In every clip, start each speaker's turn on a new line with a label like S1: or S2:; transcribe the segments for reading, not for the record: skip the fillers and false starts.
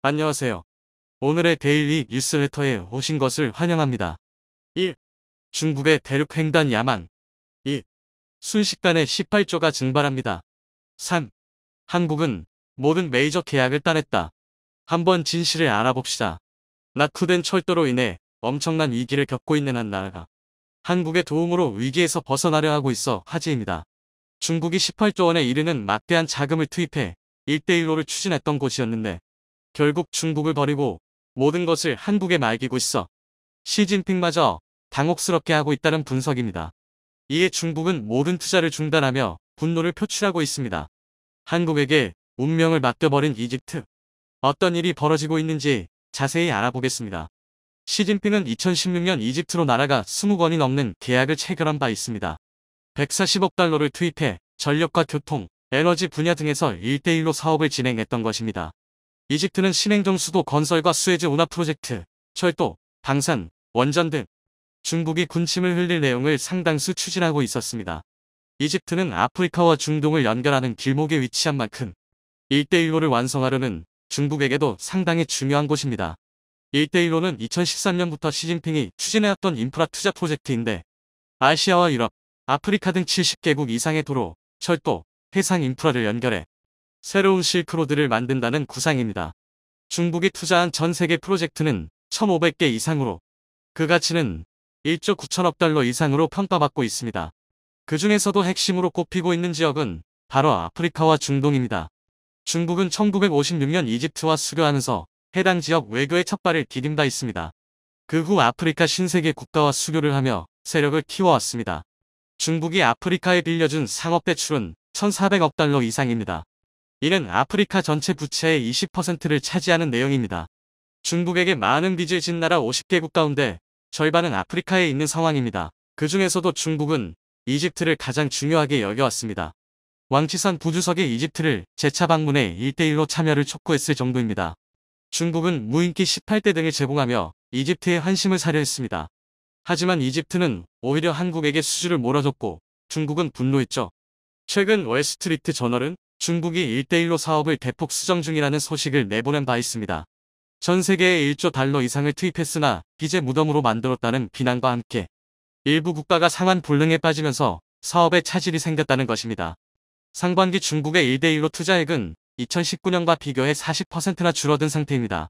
S1: 안녕하세요. 오늘의 데일리 뉴스레터에 오신 것을 환영합니다. 1. 중국의 대륙 횡단 야망. 2. 순식간에 18조가 증발합니다. 3. 한국은 모든 메이저 계약을 따냈다. 한번 진실을 알아봅시다. 낙후된 철도로 인해 엄청난 위기를 겪고 있는 한 나라가 한국의 도움으로 위기에서 벗어나려 하고 있어 화제입니다. 중국이 18조 원에 이르는 막대한 자금을 투입해 1대1로를 추진했던 곳이었는데 결국 중국을 버리고 모든 것을 한국에 맡기고 있어 시진핑마저 당혹스럽게 하고 있다는 분석입니다. 이에 중국은 모든 투자를 중단하며 분노를 표출하고 있습니다. 한국에게 운명을 맡겨버린 이집트. 어떤 일이 벌어지고 있는지 자세히 알아보겠습니다. 시진핑은 2016년 이집트로 나라가 20건이 넘는 계약을 체결한 바 있습니다. 140억 달러를 투입해 전력과 교통, 에너지 분야 등에서 1대1로 사업을 진행했던 것입니다. 이집트는 신행정 수도 건설과 수에즈 운하 프로젝트, 철도, 방산, 원전 등 중국이 군침을 흘릴 내용을 상당수 추진하고 있었습니다. 이집트는 아프리카와 중동을 연결하는 길목에 위치한 만큼 1대1로를 완성하려는 중국에게도 상당히 중요한 곳입니다. 1대1로는 2013년부터 시진핑이 추진해왔던 인프라 투자 프로젝트인데 아시아와 유럽, 아프리카 등 70개국 이상의 도로, 철도, 해상 인프라를 연결해 새로운 실크로드를 만든다는 구상입니다. 중국이 투자한 전 세계 프로젝트는 1,500개 이상으로 그 가치는 1조 9천억 달러 이상으로 평가받고 있습니다. 그 중에서도 핵심으로 꼽히고 있는 지역은 바로 아프리카와 중동입니다. 중국은 1956년 이집트와 수교하면서 해당 지역 외교의 첫발을 디딘 바 있습니다. 그 후 아프리카 신세계 국가와 수교를 하며 세력을 키워왔습니다. 중국이 아프리카에 빌려준 상업 대출은 1,400억 달러 이상입니다. 이는 아프리카 전체 부채의 20%를 차지하는 내용입니다. 중국에게 많은 빚을 진 나라 50개국 가운데 절반은 아프리카에 있는 상황입니다. 그 중에서도 중국은 이집트를 가장 중요하게 여겨왔습니다. 왕치산 부주석이 이집트를 재차 방문해 1대1로 참여를 촉구했을 정도입니다. 중국은 무인기 18대 등을 제공하며 이집트의 환심을 사려 했습니다. 하지만 이집트는 오히려 한국에게 수주를 몰아줬고 중국은 분노했죠. 최근 월스트리트 저널은 중국이 1대1로 사업을 대폭 수정 중이라는 소식을 내보낸 바 있습니다. 전 세계에 1조 달러 이상을 투입했으나 빚의 무덤으로 만들었다는 비난과 함께 일부 국가가 상환 불능에 빠지면서 사업에 차질이 생겼다는 것입니다. 상반기 중국의 1대1로 투자액은 2019년과 비교해 40%나 줄어든 상태입니다.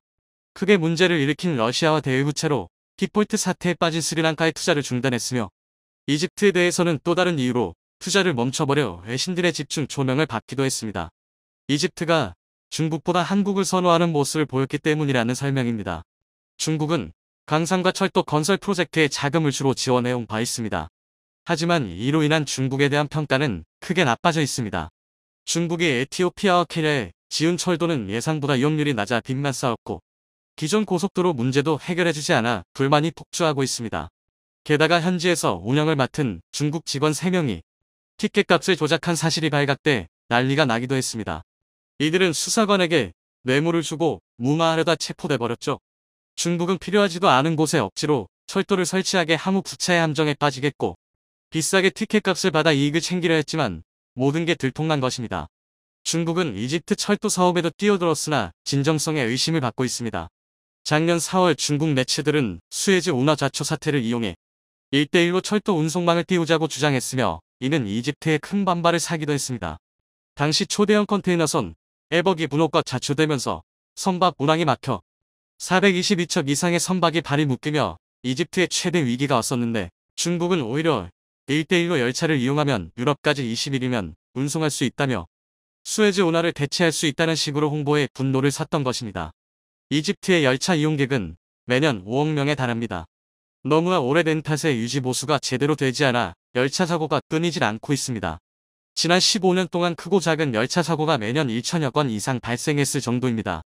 S1: 크게 문제를 일으킨 러시아와 대외부채로 디폴트 사태에 빠진 스리랑카의 투자를 중단했으며 이집트에 대해서는 또 다른 이유로 투자를 멈춰버려 외신들의 집중 조명을 받기도 했습니다. 이집트가 중국보다 한국을 선호하는 모습을 보였기 때문이라는 설명입니다. 중국은 강산과 철도 건설 프로젝트에 자금을 주로 지원해온 바 있습니다. 하지만 이로 인한 중국에 대한 평가는 크게 나빠져 있습니다. 중국이 에티오피아와 케냐에 지은 철도는 예상보다 이용률이 낮아 빚만 쌓았고 기존 고속도로 문제도 해결해주지 않아 불만이 폭주하고 있습니다. 게다가 현지에서 운영을 맡은 중국 직원 3명이 티켓값을 조작한 사실이 발각돼 난리가 나기도 했습니다. 이들은 수사관에게 뇌물을 주고 무마하려다 체포돼 버렸죠. 중국은 필요하지도 않은 곳에 억지로 철도를 설치하게 함후 부차의 함정에 빠지겠고 비싸게 티켓값을 받아 이익을 챙기려 했지만 모든 게 들통난 것입니다. 중국은 이집트 철도 사업에도 뛰어들었으나 진정성에 의심을 받고 있습니다. 작년 4월 중국 매체들은 수에즈 운하 좌초 사태를 이용해 1대1로 철도 운송망을 띄우자고 주장했으며 이는 이집트의 큰 반발을 사기도 했습니다. 당시 초대형 컨테이너선 에버기 분호가 자초되면서 선박 운항이 막혀 422척 이상의 선박이 발이 묶이며 이집트의 최대 위기가 왔었는데 중국은 오히려 1대1로 열차를 이용하면 유럽까지 20일이면 운송할 수 있다며 수에즈 운하를 대체할 수 있다는 식으로 홍보해 분노를 샀던 것입니다. 이집트의 열차 이용객은 매년 5억 명에 달합니다. 너무나 오래된 탓에 유지 보수가 제대로 되지 않아 열차 사고가 끊이질 않고 있습니다. 지난 15년 동안 크고 작은 열차 사고가 매년 1천여 건 이상 발생했을 정도입니다.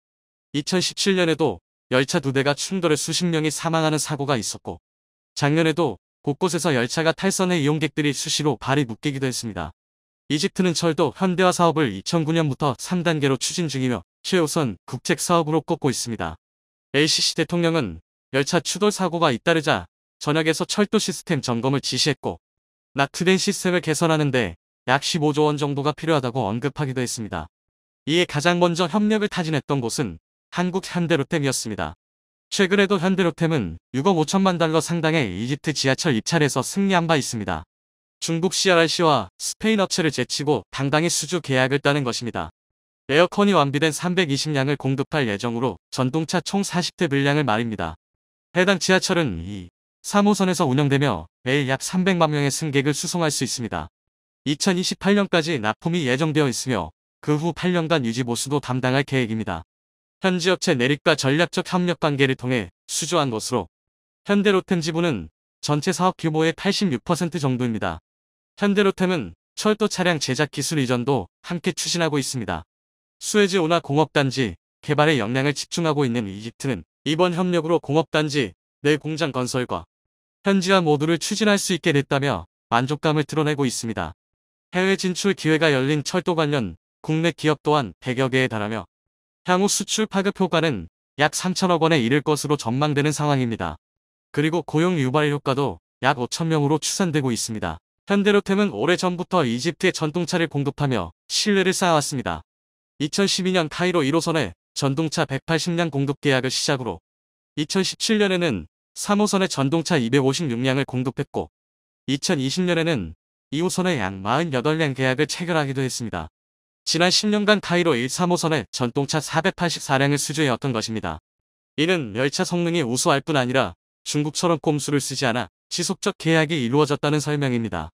S1: 2017년에도 열차 2대가 충돌해 수십 명이 사망하는 사고가 있었고 작년에도 곳곳에서 열차가 탈선해 이용객들이 수시로 발이 묶이기도 했습니다. 이집트는 철도 현대화 사업을 2009년부터 3단계로 추진 중이며 최우선 국책 사업으로 꼽고 있습니다. LCC 대통령은 열차 추돌 사고가 잇따르자 전역에서 철도 시스템 점검을 지시했고 낙후된 시스템을 개선하는데 약 15조 원 정도가 필요하다고 언급하기도 했습니다. 이에 가장 먼저 협력을 타진했던 곳은 한국 현대로템이었습니다. 최근에도 현대로템은 6억 5천만 달러 상당의 이집트 지하철 입찰에서 승리한 바 있습니다. 중국 CRRC와 스페인 업체를 제치고 당당히 수주 계약을 따는 것입니다. 에어컨이 완비된 320량을 공급할 예정으로 전동차 총 40대 분량을 말입니다. 해당 지하철은 2, 3호선에서 운영되며 매일 약 300만 명의 승객을 수송할 수 있습니다. 2028년까지 납품이 예정되어 있으며 그 후 8년간 유지 보수도 담당할 계획입니다. 현지 업체 내릭과 전략적 협력 관계를 통해 수주한 것으로 현대로템 지분은 전체 사업 규모의 86% 정도입니다. 현대로템은 철도 차량 제작 기술 이전도 함께 추진하고 있습니다. 수에즈 운하 공업단지 개발에 역량을 집중하고 있는 이집트는 이번 협력으로 공업단지 내 공장 건설과 현지화 모두를 추진할 수 있게 됐다며 만족감을 드러내고 있습니다. 해외 진출 기회가 열린 철도 관련 국내 기업 또한 100여 개에 달하며 향후 수출 파급 효과는 약 3천억 원에 이를 것으로 전망되는 상황입니다. 그리고 고용 유발 효과도 약 5천 명으로 추산되고 있습니다. 현대로템은 오래전부터 이집트에 전동차를 공급하며 신뢰를 쌓아왔습니다. 2012년 카이로 1호선에 전동차 180량 공급 계약을 시작으로 2017년에는 3호선에 전동차 256량을 공급했고 2020년에는 2호선에 약 48량 계약을 체결하기도 했습니다. 지난 10년간 카이로 1, 3호선에 전동차 484량을 수주해왔던 것입니다. 이는 열차 성능이 우수할 뿐 아니라 중국처럼 꼼수를 쓰지 않아 지속적 계약이 이루어졌다는 설명입니다.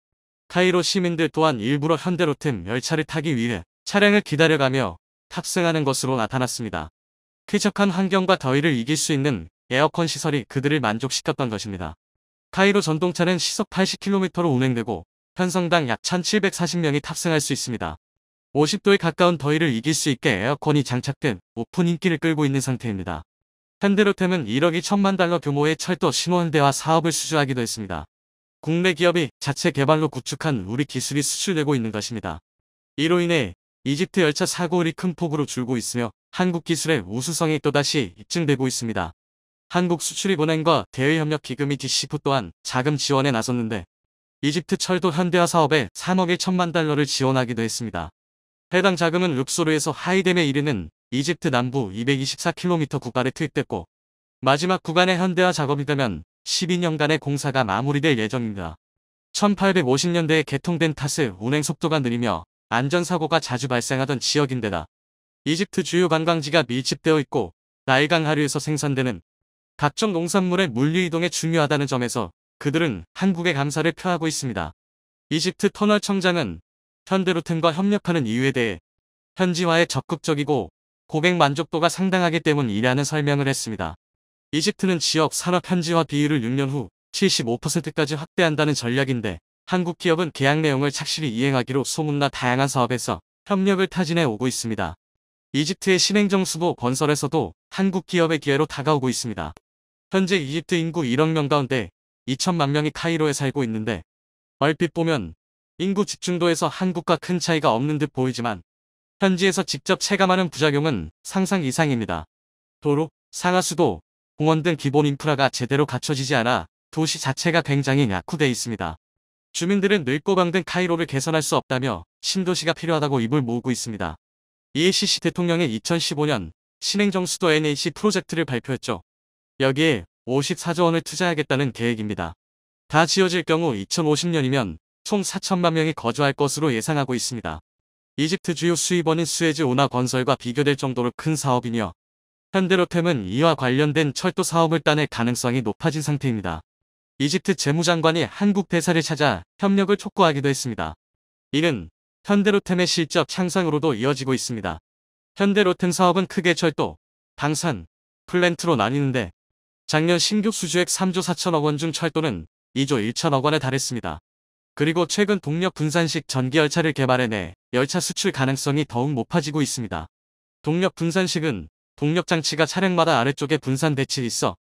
S1: 카이로 시민들 또한 일부러 현대로템 열차를 타기 위해 차량을 기다려가며 탑승하는 것으로 나타났습니다. 쾌적한 환경과 더위를 이길 수 있는 에어컨 시설이 그들을 만족시켰던 것입니다. 카이로 전동차는 시속 80km로 운행되고 편성당 약 1740명이 탑승할 수 있습니다. 50도에 가까운 더위를 이길 수 있게 에어컨이 장착된 오픈 인기를 끌고 있는 상태입니다. 현대로템은 1억 2천만 달러 규모의 철도 신호현대화 사업을 수주하기도 했습니다. 국내 기업이 자체 개발로 구축한 우리 기술이 수출되고 있는 것입니다. 이로 인해 이집트 열차 사고율이 큰 폭으로 줄고 있으며 한국 기술의 우수성이 또다시 입증되고 있습니다. 한국수출입은행과 대외협력기금이 DCF 또한 자금 지원에 나섰는데 이집트 철도 현대화 사업에 3억 1천만 달러를 지원하기도 했습니다. 해당 자금은 룩소르에서 하이뎀에 이르는 이집트 남부 224km 구간에 투입됐고 마지막 구간의 현대화 작업이 되면 12년간의 공사가 마무리될 예정입니다. 1850년대에 개통된 탓에 운행 속도가 느리며 안전사고가 자주 발생하던 지역인데다 이집트 주요 관광지가 밀집되어 있고 나일강 하류에서 생산되는 각종 농산물의 물류 이동에 중요하다는 점에서 그들은 한국에 감사를 표하고 있습니다. 이집트 터널 청장은 현대로템과 협력하는 이유에 대해 현지화에 적극적이고 고객 만족도가 상당하기 때문이라는 설명을 했습니다. 이집트는 지역 산업 현지화 비율을 6년 후 75%까지 확대한다는 전략인데 한국 기업은 계약 내용을 착실히 이행하기로 소문나 다양한 사업에서 협력을 타진해 오고 있습니다. 이집트의 신행정수도 건설에서도 한국 기업의 기회로 다가오고 있습니다. 현재 이집트 인구 1억 명 가운데 2천만 명이 카이로에 살고 있는데 얼핏 보면 인구 집중도에서 한국과 큰 차이가 없는 듯 보이지만 현지에서 직접 체감하는 부작용은 상상 이상입니다. 도로, 상하수도, 공원 등 기본 인프라가 제대로 갖춰지지 않아 도시 자체가 굉장히 낙후돼 있습니다. 주민들은 늙고 병든 카이로를 개선할 수 없다며 신도시가 필요하다고 입을 모으고 있습니다. EACC 대통령이 2015년 신행정 수도 NAC 프로젝트를 발표했죠. 여기에 54조 원을 투자하겠다는 계획입니다. 다 지어질 경우 2050년이면 총 4천만 명이 거주할 것으로 예상하고 있습니다. 이집트 주요 수입원인 수에즈 운하 건설과 비교될 정도로 큰 사업이며 현대로템은 이와 관련된 철도 사업을 따낼 가능성이 높아진 상태입니다. 이집트 재무장관이 한국 대사를 찾아 협력을 촉구하기도 했습니다. 이는 현대로템의 실적 향상으로도 이어지고 있습니다. 현대로템 사업은 크게 철도, 방산, 플랜트로 나뉘는데 작년 신규 수주액 3조 4천억 원 중 철도는 2조 1천억 원에 달했습니다. 그리고 최근 동력 분산식 전기열차를 개발해내 열차 수출 가능성이 더욱 높아지고 있습니다. 동력 분산식은 동력 장치가 차량마다 아래쪽에 분산대치 있어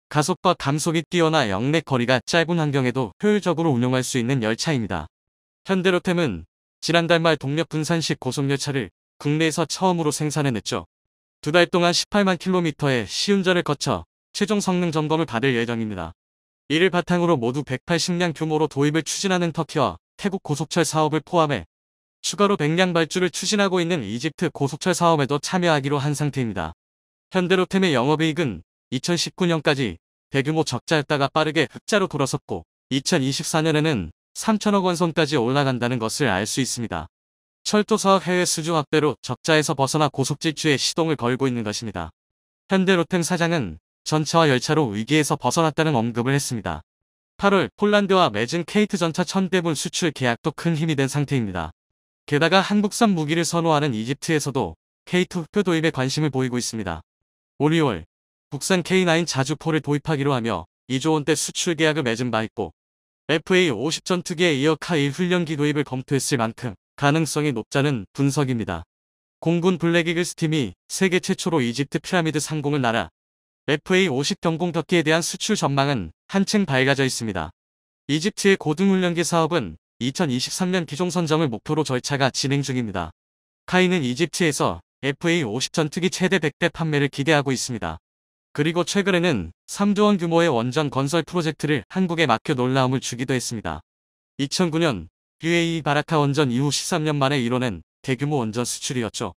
S1: 가속과 감속이 뛰어나 역내 거리가 짧은 환경에도 효율적으로 운용할 수 있는 열차입니다. 현대로템은 지난달 말 동력 분산식 고속열차를 국내에서 처음으로 생산해냈죠. 2달 동안 18만 킬로미터의 시운전을 거쳐 최종 성능 점검을 받을 예정입니다. 이를 바탕으로 모두 180량 규모로 도입을 추진하는 터키와 태국 고속철 사업을 포함해 추가로 100량 발주를 추진하고 있는 이집트 고속철 사업에도 참여하기로 한 상태입니다. 현대로템의 영업이익은 2019년까지 대규모 적자였다가 빠르게 흑자로 돌아섰고 2024년에는 3천억 원 선까지 올라간다는 것을 알 수 있습니다. 철도 사업 해외 수주 확대로 적자에서 벗어나 고속질주에 시동을 걸고 있는 것입니다. 현대로템 사장은 전차와 열차로 위기에서 벗어났다는 언급을 했습니다. 8월 폴란드와 맺은 케이트 전차 1000대분 수출 계약도 큰 힘이 된 상태입니다. 게다가 한국산 무기를 선호하는 이집트에서도 K2 흑표 도입에 관심을 보이고 있습니다. 올 2월 국산 K9 자주포를 도입하기로 하며 2조 원대 수출 계약을 맺은 바 있고 FA-50 전투기에 이어 K1 훈련기 도입을 검토했을 만큼 가능성이 높다는 분석입니다. 공군 블랙이글스 팀이 세계 최초로 이집트 피라미드 상공을 날아 FA-50 경공격기에 대한 수출 전망은 한층 밝아져 있습니다. 이집트의 고등훈련기 사업은 2023년 기종 선정을 목표로 절차가 진행 중입니다. 카이는 이집트에서 FA-50 전투기 최대 100대 판매를 기대하고 있습니다. 그리고 최근에는 3조 원 규모의 원전 건설 프로젝트를 한국에 맡겨 놀라움을 주기도 했습니다. 2009년 UAE 바라카 원전 이후 13년 만에 이뤄낸 대규모 원전 수출이었죠.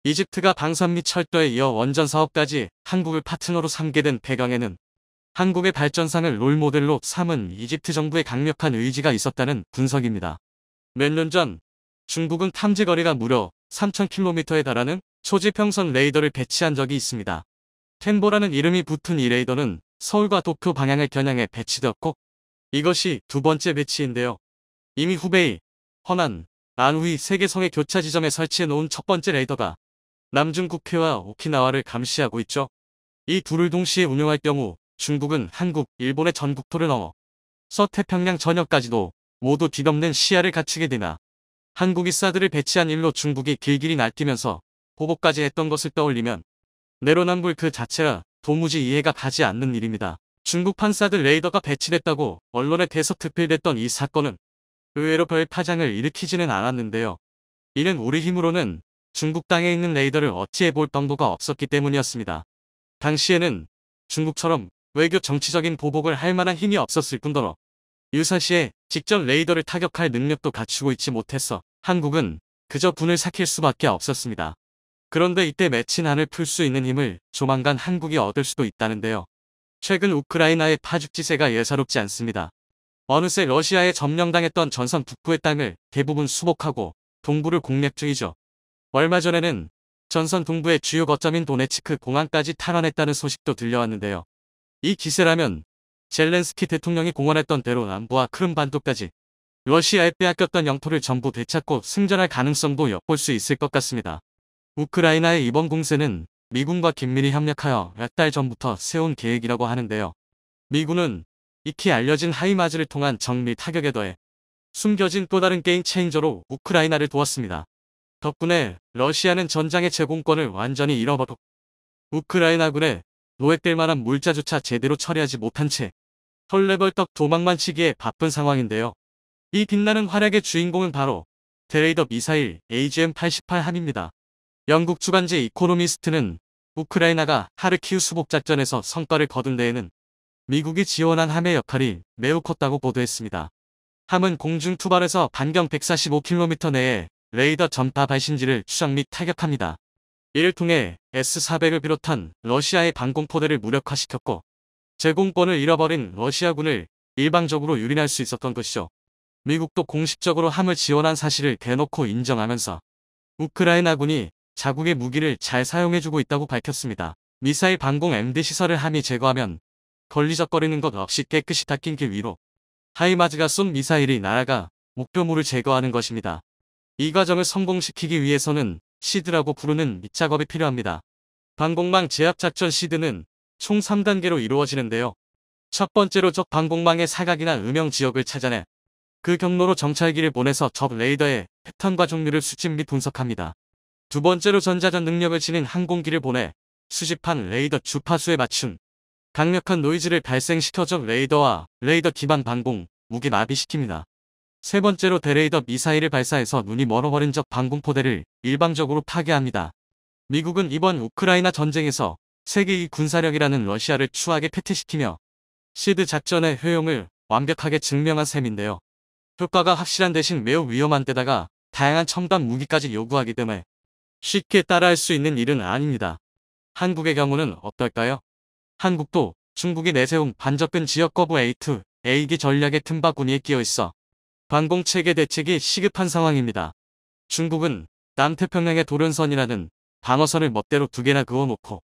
S1: 이집트가 방산 및 철도에 이어 원전 사업까지 한국을 파트너로 삼게 된 배경에는 한국의 발전상을 롤모델로 삼은 이집트 정부의 강력한 의지가 있었다는 분석입니다. 몇 년 전 중국은 탐지 거리가 무려 3,000km에 달하는 초지평선 레이더를 배치한 적이 있습니다. 텐보라는 이름이 붙은 이 레이더는 서울과 도쿄 방향을 겨냥해 배치되었고 이것이 두 번째 배치인데요. 이미 후베이, 허난, 안후이 세 개 성의 교차 지점에 설치해 놓은 첫 번째 레이더가 남중국해와 오키나와를 감시하고 있죠. 이 둘을 동시에 운용할 경우 중국은 한국, 일본의 전국토를 넘어 서태평양 전역까지도 모두 뒤덮는 시야를 갖추게 되나 한국이 사드를 배치한 일로 중국이 길길이 날뛰면서 보복까지 했던 것을 떠올리면 내로남불 그 자체가 도무지 이해가 가지 않는 일입니다. 중국판 사드 레이더가 배치됐다고 언론에 대서특필됐던 이 사건은 의외로 별 파장을 일으키지는 않았는데요. 이는 우리 힘으로는 중국 땅에 있는 레이더를 어찌해볼 방도가 없었기 때문이었습니다. 당시에는 중국처럼 외교 정치적인 보복을 할 만한 힘이 없었을 뿐더러 유사시에 직접 레이더를 타격할 능력도 갖추고 있지 못해서 한국은 그저 분을 삭힐 수밖에 없었습니다. 그런데 이때 맺힌 한을 풀 수 있는 힘을 조만간 한국이 얻을 수도 있다는데요. 최근 우크라이나의 파죽지세가 예사롭지 않습니다. 어느새 러시아에 점령당했던 전선 북부의 땅을 대부분 수복하고 동부를 공략 중이죠. 얼마 전에는 전선 동부의 주요 거점인 도네츠크 공항까지 탈환했다는 소식도 들려왔는데요. 이 기세라면 젤렌스키 대통령이 공언했던 대로 남부와 크림반도까지 러시아에 빼앗겼던 영토를 전부 되찾고 승전할 가능성도 엿볼 수 있을 것 같습니다. 우크라이나의 이번 공세는 미군과 긴밀히 협력하여 몇 달 전부터 세운 계획이라고 하는데요. 미군은 익히 알려진 하이마즈를 통한 정밀 타격에 더해 숨겨진 또 다른 게임 체인저로 우크라이나를 도왔습니다. 덕분에 러시아는 전장의 제공권을 완전히 잃어버렸고 우크라이나군에 노획될 만한 물자조차 제대로 처리하지 못한 채 헐레벌떡 도망만 치기에 바쁜 상황인데요. 이 빛나는 활약의 주인공은 바로 대레이더 미사일 AGM-88함입니다. 영국 주간지 이코노미스트는 우크라이나가 하르키우 수복작전에서 성과를 거둔 데에는 미국이 지원한 함의 역할이 매우 컸다고 보도했습니다. 함은 공중 투발에서 반경 145km 내에 레이더 전파 발신지를 추적 및 타격합니다. 이를 통해 S-400을 비롯한 러시아의 방공포대를 무력화시켰고 제공권을 잃어버린 러시아군을 일방적으로 유린할 수 있었던 것이죠. 미국도 공식적으로 함을 지원한 사실을 대놓고 인정하면서 우크라이나군이 자국의 무기를 잘 사용해주고 있다고 밝혔습니다. 미사일 방공 MD 시설을 함이 제거하면 걸리적거리는 것 없이 깨끗이 닦인 길 위로 하이마즈가 쏜 미사일이 날아가 목표물을 제거하는 것입니다. 이 과정을 성공시키기 위해서는 시드라고 부르는 밑작업이 필요합니다. 방공망 제압작전 시드는 총 3단계로 이루어지는데요. 첫 번째로 적 방공망의 사각이나 음영 지역을 찾아내 그 경로로 정찰기를 보내서 적 레이더의 패턴과 종류를 수집 및 분석합니다. 두 번째로 전자전 능력을 지닌 항공기를 보내 수집한 레이더 주파수에 맞춘 강력한 노이즈를 발생시켜 적 레이더와 레이더 기반 방공, 무기 마비시킵니다. 세 번째로 대레이더 미사일을 발사해서 눈이 멀어버린 적 방공포대를 일방적으로 파괴합니다. 미국은 이번 우크라이나 전쟁에서 세계 2 군사력이라는 러시아를 추하게 패퇴시키며 시드 작전의 효용을 완벽하게 증명한 셈인데요. 효과가 확실한 대신 매우 위험한 데다가 다양한 첨단 무기까지 요구하기 때문에 쉽게 따라할 수 있는 일은 아닙니다. 한국의 경우는 어떨까요? 한국도 중국이 내세운 반접근 지역 거부 A2, A기 전략의 틈바구니에 끼어 있어 반공체계 대책이 시급한 상황입니다. 중국은 남태평양의 도련선이라는 방어선을 멋대로 2개나 그어놓고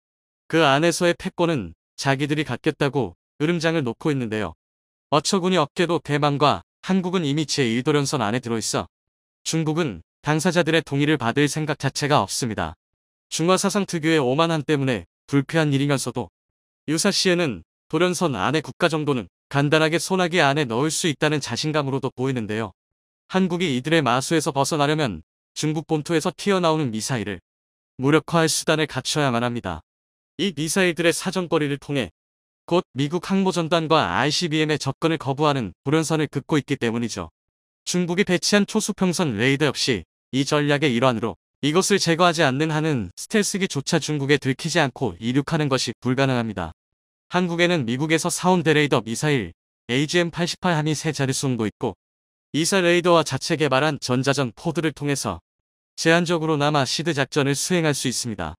S1: 그 안에서의 패권은 자기들이 갖겠다고 으름장을 놓고 있는데요. 어처구니 없게도 대만과 한국은 이미 제1도련선 안에 들어있어 중국은 당사자들의 동의를 받을 생각 자체가 없습니다. 중화사상 특유의 오만함 때문에 불쾌한 일이면서도 유사시에는 도련선 안에 국가 정도는 간단하게 소나기 안에 넣을 수 있다는 자신감으로도 보이는데요. 한국이 이들의 마수에서 벗어나려면 중국 본토에서 튀어나오는 미사일을 무력화할 수단을 갖춰야만 합니다. 이 미사일들의 사정거리를 통해 곧 미국 항모전단과 ICBM의 접근을 거부하는 불연선을 긋고 있기 때문이죠. 중국이 배치한 초수평선 레이더 역시 이 전략의 일환으로 이것을 제거하지 않는 한은 스텔스기조차 중국에 들키지 않고 이륙하는 것이 불가능합니다. 한국에는 미국에서 사온 대레이더 미사일 AGM-88 함이 3자릿수도 있고 이사 레이더와 자체 개발한 전자전 포드를 통해서 제한적으로나마 시드 작전을 수행할 수 있습니다.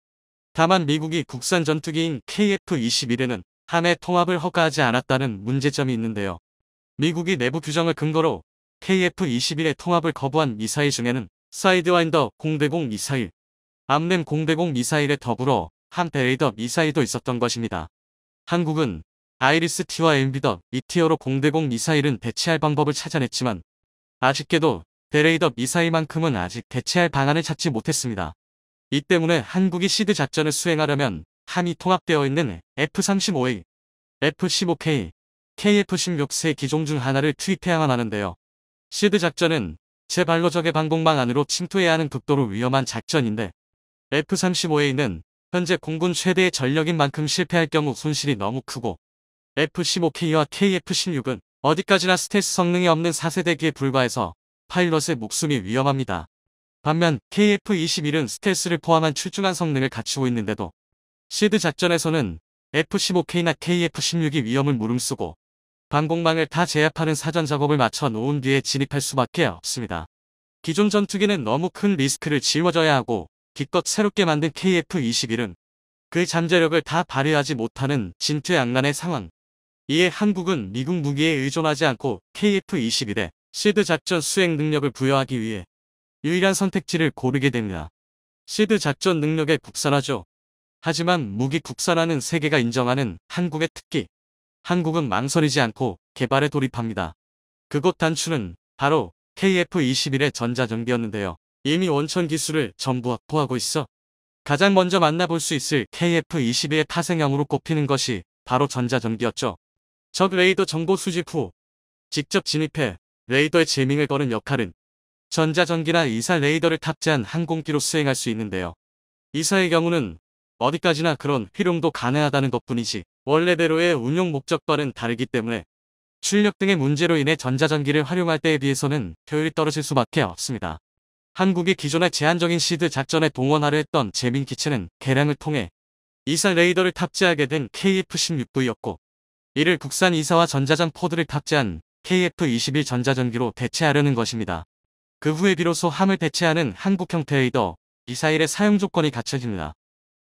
S1: 다만 미국이 국산 전투기인 KF-21에는 함의 통합을 허가하지 않았다는 문제점이 있는데요. 미국이 내부 규정을 근거로 KF-21의 통합을 거부한 미사일 중에는 사이드와인더 공대공 미사일, 암램 공대공 미사일에 더불어 함 대레이더 미사일도 있었던 것입니다. 한국은 아이리스-T와 엠비더 미티어로 공대공 미사일은 대체할 방법을 찾아냈지만 아쉽게도 대레이더 미사일만큼은 아직 대체할 방안을 찾지 못했습니다. 이 때문에 한국이 시드 작전을 수행하려면 함이 통합되어 있는 F-35A, F-15K, KF-16 세 기종 중 하나를 투입해야만 하는데요. 시드 작전은 제 발로 적의 방공망 안으로 침투해야 하는 극도로 위험한 작전인데 F-35A는 현재 공군 최대의 전력인 만큼 실패할 경우 손실이 너무 크고 F-15K와 KF-16은 어디까지나 스텔스 성능이 없는 4세대기에 불과해서 파일럿의 목숨이 위험합니다. 반면 KF-21은 스텔스를 포함한 출중한 성능을 갖추고 있는데도 시드 작전에서는 F-15K나 KF-16이 위험을 무릅쓰고 방공망을 다 제압하는 사전 작업을 마쳐 놓은 뒤에 진입할 수밖에 없습니다. 기존 전투기는 너무 큰 리스크를 짊어져야 하고 기껏 새롭게 만든 KF-21은 그 잠재력을 다 발휘하지 못하는 진퇴양난의 상황. 이에 한국은 미국 무기에 의존하지 않고 KF-21에 시드 작전 수행 능력을 부여하기 위해 유일한 선택지를 고르게 됩니다. 시드 작전 능력의 국산화죠. 하지만 무기 국산화는 세계가 인정하는 한국의 특기. 한국은 망설이지 않고 개발에 돌입합니다. 그곳 단추는 바로 KF-21의 전자전기였는데요. 이미 원천 기술을 전부 확보하고 있어 가장 먼저 만나볼 수 있을 KF-21의 타생형으로 꼽히는 것이 바로 전자전기였죠. 적 레이더 정보 수집 후 직접 진입해 레이더의 제밍을 거는 역할은 전자전기나 이사 레이더를 탑재한 항공기로 수행할 수 있는데요. 이사의 경우는 어디까지나 그런 활용도 가능하다는 것뿐이지 원래대로의 운용 목적과는 다르기 때문에 출력 등의 문제로 인해 전자전기를 활용할 때에 비해서는 효율이 떨어질 수밖에 없습니다. 한국이 기존의 제한적인 시드 작전에 동원하려 했던 제밍 기체는 개량을 통해 이사 레이더를 탑재하게 된 KF-16V였고 이를 국산 이사와 전자전 포드를 탑재한 KF-21 전자전기로 대체하려는 것입니다. 그 후에 비로소 함을 대체하는 한국 형태 레이더, 미사일의 사용 조건이 갖춰집니다.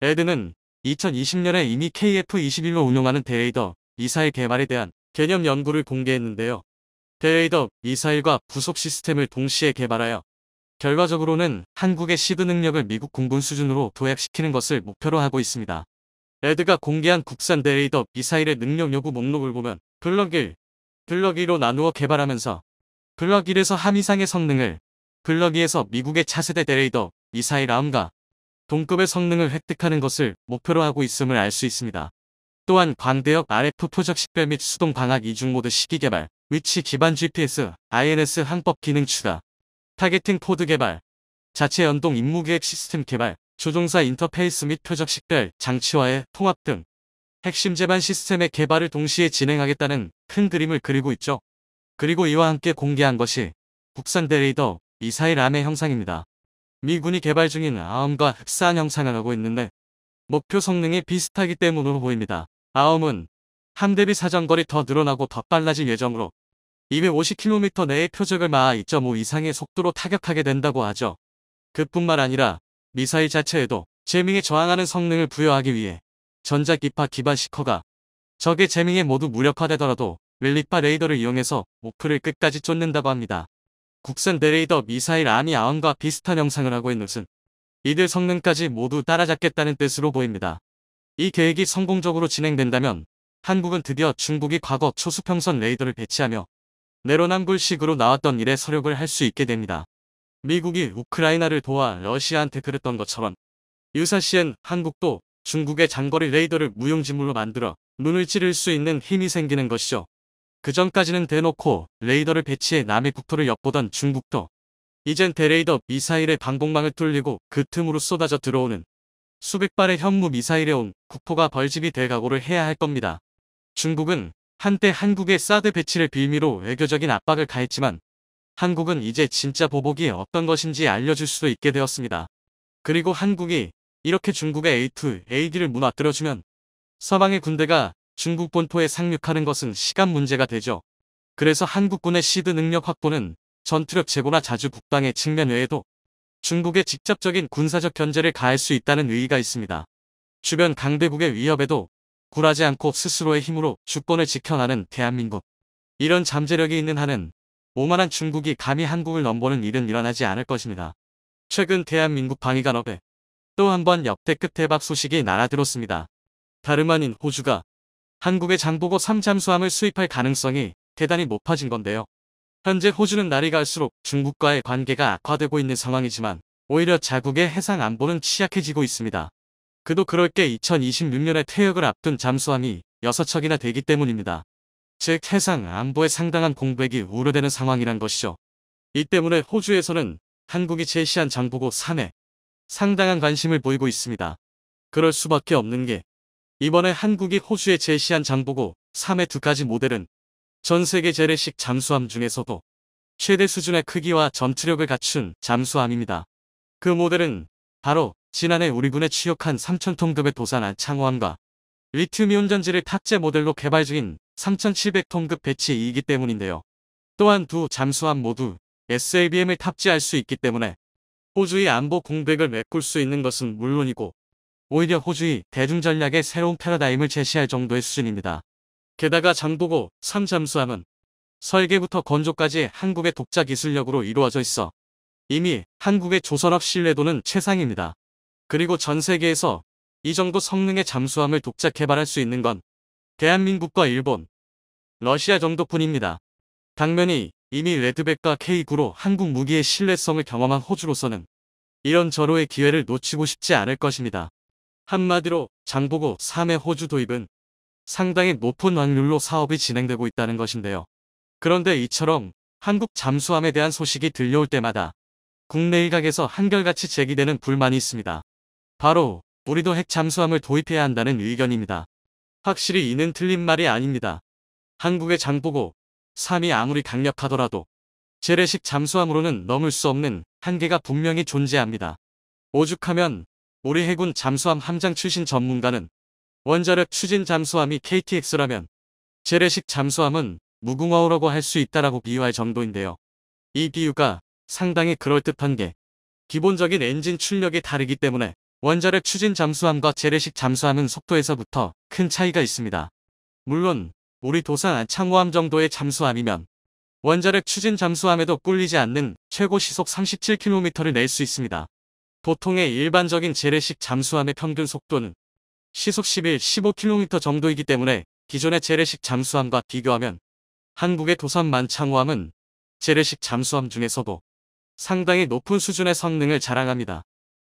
S1: 레드는 2020년에 이미 KF-21로 운용하는 대레이더, 미사일 개발에 대한 개념 연구를 공개했는데요. 대레이더, 미사일과 부속 시스템을 동시에 개발하여 결과적으로는 한국의 시드 능력을 미국 공군 수준으로 도약시키는 것을 목표로 하고 있습니다. 레드가 공개한 국산 대레이더, 미사일의 능력 요구 목록을 보면 블럭 1, 블럭 2로 나누어 개발하면서 블럭 1에서 함 이상의 성능을, 블럭 2에서 미국의 차세대 대레이더, 미사일 암과 동급의 성능을 획득하는 것을 목표로 하고 있음을 알 수 있습니다. 또한 광대역 RF 표적 식별 및 수동 방학 이중 모드 시기 개발, 위치 기반 GPS, INS 항법 기능 추가, 타겟팅 포드 개발, 자체 연동 임무계획 시스템 개발, 조종사 인터페이스 및 표적 식별, 장치와의 통합 등 핵심 제반 시스템의 개발을 동시에 진행하겠다는 큰 그림을 그리고 있죠. 그리고 이와 함께 공개한 것이 국산 대레이더, 미사일 암의 형상입니다. 미군이 개발 중인 아엄과 흡사한 형상을 하고 있는데 목표 성능이 비슷하기 때문으로 보입니다. 아엄은 함 대비 사정거리 더 늘어나고 더 빨라질 예정으로 250km 내의 표적을 마하 2.5 이상의 속도로 타격하게 된다고 하죠. 그뿐만 아니라 미사일 자체에도 재밍에 저항하는 성능을 부여하기 위해 전자기파 기반 시커가 적의 재밍에 모두 무력화되더라도 렐리파 레이더를 이용해서 목표를 끝까지 쫓는다고 합니다. 국산 대레이더 미사일 아미 아원과 비슷한 형상을 하고 있는 것은 이들 성능까지 모두 따라잡겠다는 뜻으로 보입니다. 이 계획이 성공적으로 진행된다면 한국은 드디어 중국이 과거 초수평선 레이더를 배치하며 내로남불식으로 나왔던 일에 서력을 할 수 있게 됩니다. 미국이 우크라이나를 도와 러시아한테 그랬던 것처럼 유사시엔 한국도 중국의 장거리 레이더를 무용지물로 만들어 눈을 찌를 수 있는 힘이 생기는 것이죠. 그전까지는 대놓고 레이더를 배치해 남의 국토를 엿보던 중국도 이젠 대레이더 미사일의 방공망을 뚫리고 그 틈으로 쏟아져 들어오는 수백 발의 현무 미사일에 온 국토가 벌집이 될 각오를 해야 할 겁니다. 중국은 한때 한국의 사드 배치를 빌미로 외교적인 압박을 가했지만 한국은 이제 진짜 보복이 어떤 것인지 알려줄 수도 있게 되었습니다. 그리고 한국이 이렇게 중국의 A2, AD를 무너뜨려주면 서방의 군대가 중국 본토에 상륙하는 것은 시간 문제가 되죠. 그래서 한국군의 시드 능력 확보는 전투력 제고나 자주 국방의 측면 외에도 중국의 직접적인 군사적 견제를 가할 수 있다는 의의가 있습니다. 주변 강대국의 위협에도 굴하지 않고 스스로의 힘으로 주권을 지켜나는 대한민국. 이런 잠재력이 있는 한은 오만한 중국이 감히 한국을 넘보는 일은 일어나지 않을 것입니다. 최근 대한민국 방위간업에 또 한 번 역대급 대박 소식이 날아들었습니다. 다름 아닌 호주가 한국의 장보고 3 잠수함을 수입할 가능성이 대단히 높아진 건데요. 현재 호주는 날이 갈수록 중국과의 관계가 악화되고 있는 상황이지만 오히려 자국의 해상 안보는 취약해지고 있습니다. 그도 그럴 게 2026년에 퇴역을 앞둔 잠수함이 6척이나 되기 때문입니다. 즉 해상 안보에 상당한 공백이 우려되는 상황이란 것이죠. 이 때문에 호주에서는 한국이 제시한 장보고 3에 상당한 관심을 보이고 있습니다. 그럴 수밖에 없는 게 이번에 한국이 호주에 제시한 장보고 3의 두 가지 모델은 전 세계 재래식 잠수함 중에서도 최대 수준의 크기와 전투력을 갖춘 잠수함입니다. 그 모델은 바로 지난해 우리 군에 취역한 3,000톤급의 도산 안창호함과 리튬이온 전지를 탑재 모델로 개발 중인 3,700톤급 배치 2이기 때문인데요. 또한 두 잠수함 모두 SLBM을 탑재할 수 있기 때문에 호주의 안보 공백을 메꿀 수 있는 것은 물론이고 오히려 호주의 대중전략의 새로운 패러다임을 제시할 정도의 수준입니다. 게다가 장보고 3 잠수함은 설계부터 건조까지 한국의 독자 기술력으로 이루어져 있어 이미 한국의 조선업 신뢰도는 최상입니다. 그리고 전 세계에서 이 정도 성능의 잠수함을 독자 개발할 수 있는 건 대한민국과 일본, 러시아 정도뿐입니다. 당면이 이미 레드백과 K9로 한국 무기의 신뢰성을 경험한 호주로서는 이런 절호의 기회를 놓치고 싶지 않을 것입니다. 한마디로 장보고 3의 호주 도입은 상당히 높은 확률로 사업이 진행되고 있다는 것인데요. 그런데 이처럼 한국 잠수함에 대한 소식이 들려올 때마다 국내 일각에서 한결같이 제기되는 불만이 있습니다. 바로 우리도 핵 잠수함을 도입해야 한다는 의견입니다. 확실히 이는 틀린 말이 아닙니다. 한국의 장보고 3이 아무리 강력하더라도 재래식 잠수함으로는 넘을 수 없는 한계가 분명히 존재합니다. 오죽하면 우리 해군 잠수함 함장 출신 전문가는 원자력 추진 잠수함이 KTX라면 재래식 잠수함은 무궁화호라고 할 수 있다라고 비유할 정도인데요. 이 비유가 상당히 그럴듯한 게 기본적인 엔진 출력이 다르기 때문에 원자력 추진 잠수함과 재래식 잠수함은 속도에서부터 큰 차이가 있습니다. 물론 우리 도산 안창호함 정도의 잠수함이면 원자력 추진 잠수함에도 꿀리지 않는 최고 시속 37km를 낼 수 있습니다. 보통의 일반적인 재래식 잠수함의 평균 속도는 시속 11, 15km 정도이기 때문에 기존의 재래식 잠수함과 비교하면 한국의 도산 만창호함은 재래식 잠수함 중에서도 상당히 높은 수준의 성능을 자랑합니다.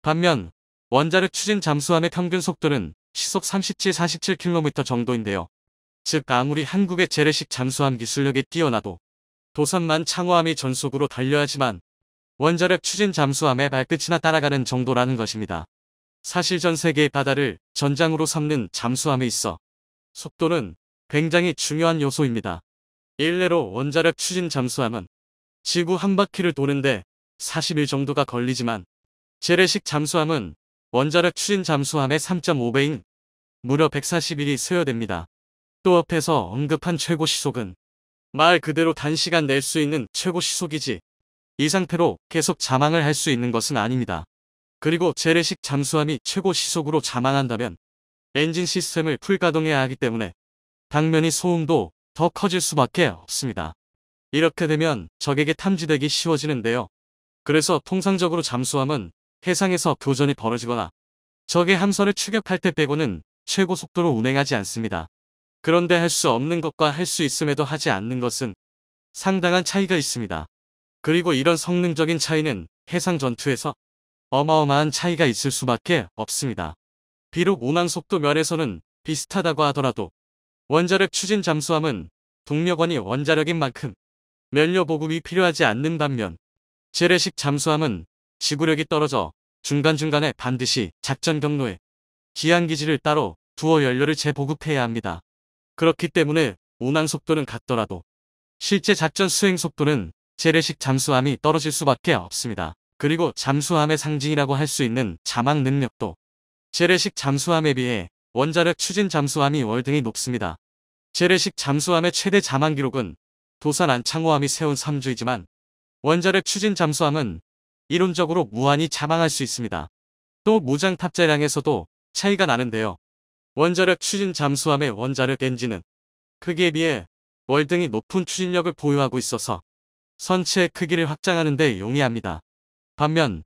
S1: 반면 원자력 추진 잠수함의 평균 속도는 시속 37, 47km 정도인데요. 즉 아무리 한국의 재래식 잠수함 기술력이 뛰어나도 도산만 창호함이 전속으로 달려야지만 원자력 추진 잠수함의 발끝이나 따라가는 정도라는 것입니다. 사실 전 세계의 바다를 전장으로 삼는 잠수함에 있어 속도는 굉장히 중요한 요소입니다. 일례로 원자력 추진 잠수함은 지구 한 바퀴를 도는데 40일 정도가 걸리지만 재래식 잠수함은 원자력 추진 잠수함의 3.5배인 무려 140일이 소요됩니다. 또 앞에서 언급한 최고 시속은 말 그대로 단시간 낼 수 있는 최고 시속이지 이 상태로 계속 잠항을 할 수 있는 것은 아닙니다. 그리고 재래식 잠수함이 최고 시속으로 자망한다면 엔진 시스템을 풀가동해야 하기 때문에 당연히 소음도 더 커질 수밖에 없습니다. 이렇게 되면 적에게 탐지되기 쉬워지는데요. 그래서 통상적으로 잠수함은 해상에서 교전이 벌어지거나 적의 함선을 추격할 때 빼고는 최고 속도로 운행하지 않습니다. 그런데 할 수 없는 것과 할 수 있음에도 하지 않는 것은 상당한 차이가 있습니다. 그리고 이런 성능적인 차이는 해상 전투에서 어마어마한 차이가 있을 수밖에 없습니다. 비록 운항 속도 면에서는 비슷하다고 하더라도 원자력 추진 잠수함은 동력원이 원자력인 만큼 연료 보급이 필요하지 않는 반면 재래식 잠수함은 지구력이 떨어져 중간중간에 반드시 작전 경로에 기항기지를 따로 두어 연료를 재보급해야 합니다. 그렇기 때문에 운항 속도는 같더라도 실제 작전 수행 속도는 재래식 잠수함이 떨어질 수밖에 없습니다. 그리고 잠수함의 상징이라고 할 수 있는 자막 능력도 재래식 잠수함에 비해 원자력 추진 잠수함이 월등히 높습니다. 재래식 잠수함의 최대 자망 기록은 도산 안창호함이 세운 3주이지만 원자력 추진 잠수함은 이론적으로 무한히 자망할 수 있습니다. 또 무장 탑재량에서도 차이가 나는데요. 원자력 추진 잠수함의 원자력 엔진은 크기에 비해 월등히 높은 추진력을 보유하고 있어서 선체의 크기를 확장하는 데 용이합니다. 반면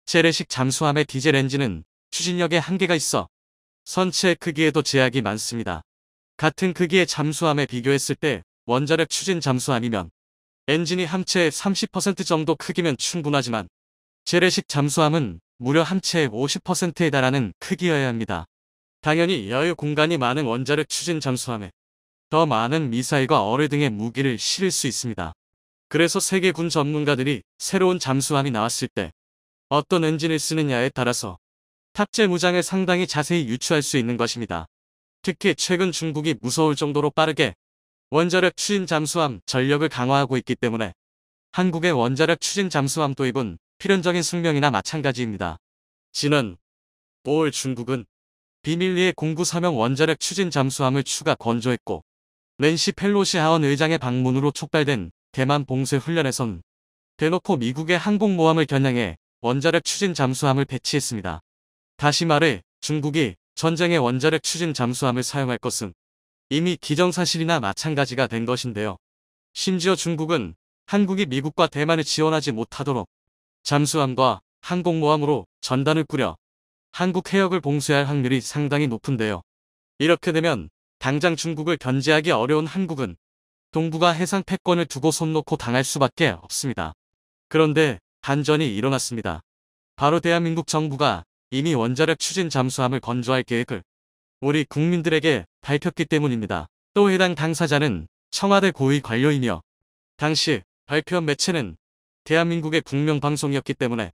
S1: 재래식 잠수함의 디젤 엔진은 추진력에 한계가 있어 선체의 크기에도 제약이 많습니다. 같은 크기의 잠수함에 비교했을 때 원자력 추진 잠수함이면 엔진이 함체의 30% 정도 크기면 충분하지만 재래식 잠수함은 무려 함체의 50%에 달하는 크기여야 합니다. 당연히 여유 공간이 많은 원자력 추진 잠수함에 더 많은 미사일과 어뢰 등의 무기를 실을 수 있습니다. 그래서 세계 군 전문가들이 새로운 잠수함이 나왔을 때 어떤 엔진을 쓰느냐에 따라서 탑재 무장을 상당히 자세히 유추할 수 있는 것입니다. 특히 최근 중국이 무서울 정도로 빠르게 원자력 추진 잠수함 전력을 강화하고 있기 때문에 한국의 원자력 추진 잠수함 도입은 필연적인 숙명이나 마찬가지입니다. 지난 5월 중국은 비밀리에 공구사명 원자력 추진 잠수함을 추가 건조했고 낸시 펠로시 하원 의장의 방문으로 촉발된 대만 봉쇄 훈련에선 대놓고 미국의 항공모함을 겨냥해 원자력 추진 잠수함을 배치했습니다. 다시 말해 중국이 전쟁에 원자력 추진 잠수함을 사용할 것은 이미 기정사실이나 마찬가지가 된 것인데요. 심지어 중국은 한국이 미국과 대만을 지원하지 못하도록 잠수함과 항공모함으로 전단을 꾸려 한국 해역을 봉쇄할 확률이 상당히 높은데요. 이렇게 되면 당장 중국을 견제하기 어려운 한국은 동북아 해상 패권을 두고 손 놓고 당할 수밖에 없습니다. 그런데 반전이 일어났습니다. 바로 대한민국 정부가 이미 원자력 추진 잠수함을 건조할 계획을 우리 국민들에게 밝혔기 때문입니다. 또 해당 당사자는 청와대 고위 관료이며 당시 발표한 매체는 대한민국의 국명방송이었기 때문에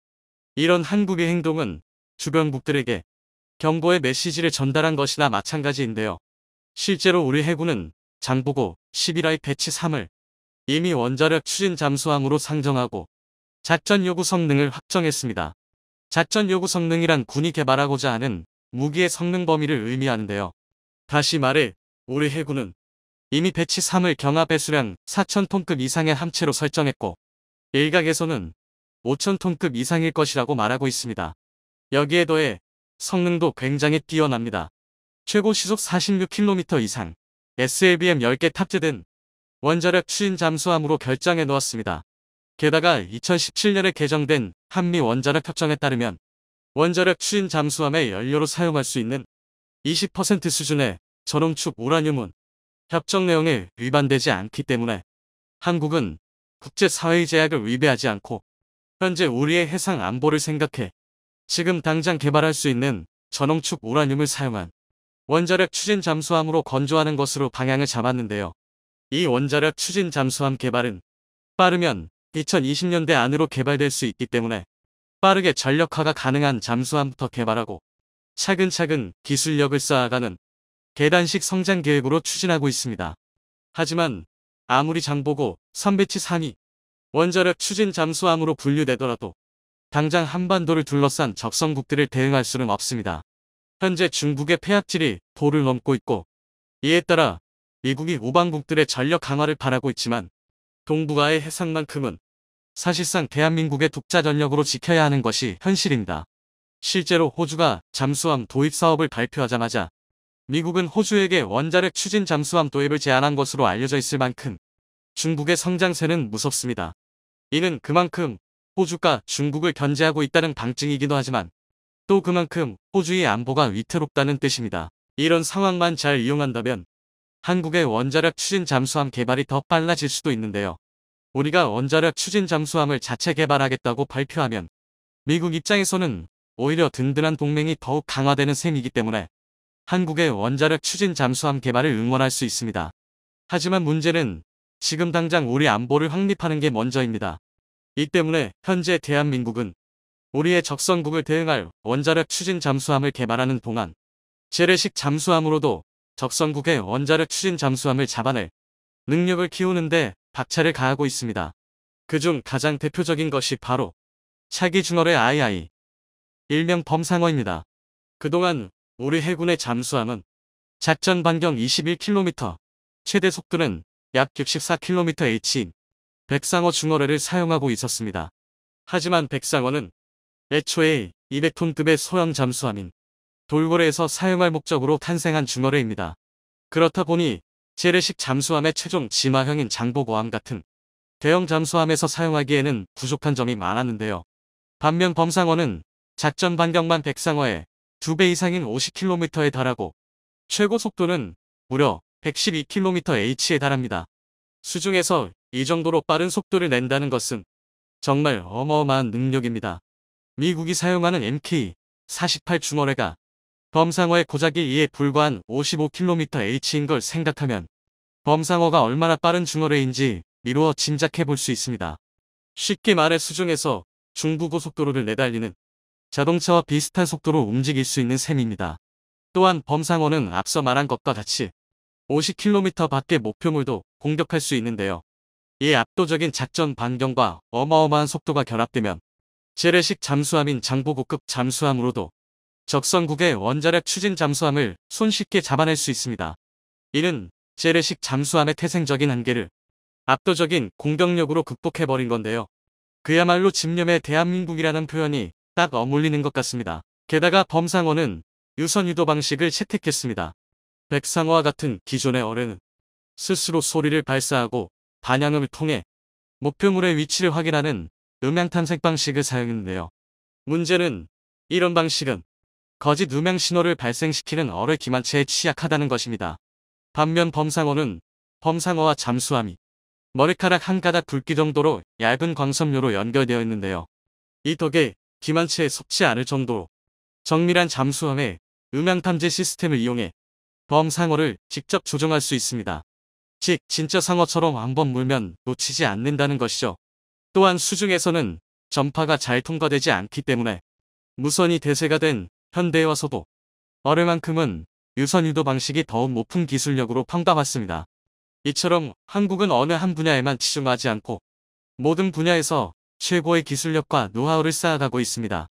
S1: 이런 한국의 행동은 주변국들에게 경고의 메시지를 전달한 것이나 마찬가지인데요. 실제로 우리 해군은 장보고 11화 배치 3을 이미 원자력 추진 잠수함으로 상정하고 작전 요구 성능을 확정했습니다. 작전 요구 성능이란 군이 개발하고자 하는 무기의 성능 범위를 의미하는데요. 다시 말해 우리 해군은 이미 배치 3을 경하 배수량 4,000톤급 이상의 함체로 설정했고 일각에서는 5,000톤급 이상일 것이라고 말하고 있습니다. 여기에 더해 성능도 굉장히 뛰어납니다. 최고 시속 46km 이상 SLBM 10개 탑재된 원자력 추진 잠수함으로 결정해 놓았습니다. 게다가 2017년에 개정된 한미 원자력 협정에 따르면 원자력 추진 잠수함의 연료로 사용할 수 있는 20% 수준의 저농축 우라늄은 협정 내용에 위반되지 않기 때문에 한국은 국제사회의 제약을 위배하지 않고 현재 우리의 해상 안보를 생각해 지금 당장 개발할 수 있는 저농축 우라늄을 사용한 원자력 추진 잠수함으로 건조하는 것으로 방향을 잡았는데요. 이 원자력 추진 잠수함 개발은 빠르면 2020년대 안으로 개발될 수 있기 때문에 빠르게 전력화가 가능한 잠수함부터 개발하고 차근차근 기술력을 쌓아가는 계단식 성장 계획으로 추진하고 있습니다. 하지만 아무리 장보고 선배치 3이 원자력 추진 잠수함으로 분류되더라도 당장 한반도를 둘러싼 적성국들을 대응할 수는 없습니다. 현재 중국의 폐악질이 도를 넘고 있고 이에 따라 미국이 우방국들의 전력 강화를 바라고 있지만 동북아의 해상만큼은 사실상 대한민국의 독자 전력으로 지켜야 하는 것이 현실입니다. 실제로 호주가 잠수함 도입 사업을 발표하자마자 미국은 호주에게 원자력 추진 잠수함 도입을 제안한 것으로 알려져 있을 만큼 중국의 성장세는 무섭습니다. 이는 그만큼 호주가 중국을 견제하고 있다는 방증이기도 하지만 또 그만큼 호주의 안보가 위태롭다는 뜻입니다. 이런 상황만 잘 이용한다면 한국의 원자력 추진 잠수함 개발이 더 빨라질 수도 있는데요. 우리가 원자력 추진 잠수함을 자체 개발하겠다고 발표하면 미국 입장에서는 오히려 든든한 동맹이 더욱 강화되는 셈이기 때문에 한국의 원자력 추진 잠수함 개발을 응원할 수 있습니다. 하지만 문제는 지금 당장 우리 안보를 확립하는 게 먼저입니다. 이 때문에 현재 대한민국은 우리의 적성국을 대응할 원자력 추진 잠수함을 개발하는 동안 재래식 잠수함으로도 적성국의 원자력 추진 잠수함을 잡아낼 능력을 키우는데 박차를 가하고 있습니다. 그중 가장 대표적인 것이 바로 차기 중어의 II, 일명 범상어입니다. 그동안 우리 해군의 잠수함은 작전 반경 21km, 최대 속도는 약 64km/h인 백상어 중어뢰를 사용하고 있었습니다. 하지만 백상어는 애초에 200톤급의 소형 잠수함인 돌고래에서 사용할 목적으로 탄생한 중어뢰입니다. 그렇다 보니 재래식 잠수함의 최종 진화형인 장보고함 같은 대형 잠수함에서 사용하기에는 부족한 점이 많았는데요. 반면 범상어는 작전 반경만 백상어의 2배 이상인 50km에 달하고 최고 속도는 무려 112km/h에 달합니다. 수중에서 이 정도로 빠른 속도를 낸다는 것은 정말 어마어마한 능력입니다. 미국이 사용하는 MK-48 중어뢰가 범상어의 고작이 이에 불과한 55km/h인 걸 생각하면 범상어가 얼마나 빠른 중어뢰인지 미루어 짐작해 볼 수 있습니다. 쉽게 말해 수중에서 중부고속도로를 내달리는 자동차와 비슷한 속도로 움직일 수 있는 셈입니다. 또한 범상어는 앞서 말한 것과 같이 50km 밖의 목표물도 공격할 수 있는데요. 이 압도적인 작전 반경과 어마어마한 속도가 결합되면 재래식 잠수함인 장보고급 잠수함으로도 적성국의 원자력 추진 잠수함을 손쉽게 잡아낼 수 있습니다. 이는 재래식 잠수함의 태생적인 한계를 압도적인 공격력으로 극복해버린 건데요. 그야말로 집념의 대한민국이라는 표현이 딱 어울리는 것 같습니다. 게다가 범상어는 유선 유도 방식을 채택했습니다. 백상어와 같은 기존의 어뢰는 스스로 소리를 발사하고 반향음을 통해 목표물의 위치를 확인하는 음향탐색 방식을 사용했는데요. 문제는 이런 방식은 거짓 음향 신호를 발생시키는 어뢰 기만체에 취약하다는 것입니다. 반면 범상어는 범상어와 잠수함이 머리카락 한 가닥 굵기 정도로 얇은 광섬유로 연결되어 있는데요. 이 덕에 기만체에 섞지 않을 정도로 정밀한 잠수함의 음향탐지 시스템을 이용해 범상어를 직접 조종할 수 있습니다. 즉 진짜 상어처럼 한번 물면 놓치지 않는다는 것이죠. 또한 수중에서는 전파가 잘 통과되지 않기 때문에 무선이 대세가 된 현대에 와서도 어뢰만큼은 유선 유도 방식이 더욱 높은 기술력으로 평가받습니다. 이처럼 한국은 어느 한 분야에만 치중하지 않고 모든 분야에서 최고의 기술력과 노하우를 쌓아가고 있습니다.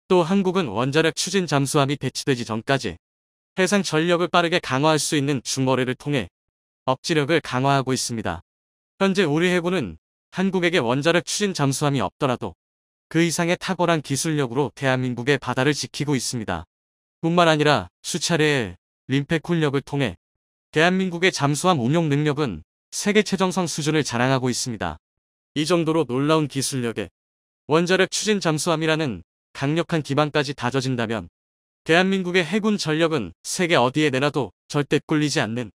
S1: 또 한국은 원자력 추진 잠수함이 배치되지 전까지 해상 전력을 빠르게 강화할 수 있는 중어뢰를 통해 억지력을 강화하고 있습니다. 현재 우리 해군은 한국에게 원자력 추진 잠수함이 없더라도 그 이상의 탁월한 기술력으로 대한민국의 바다를 지키고 있습니다. 뿐만 아니라 수차례의 림팩 훈력을 통해 대한민국의 잠수함 운용 능력은 세계 최정상 수준을 자랑하고 있습니다. 이 정도로 놀라운 기술력에 원자력 추진 잠수함이라는 강력한 기반까지 다져진다면 대한민국의 해군 전력은 세계 어디에 내놔도 절대 꿀리지 않는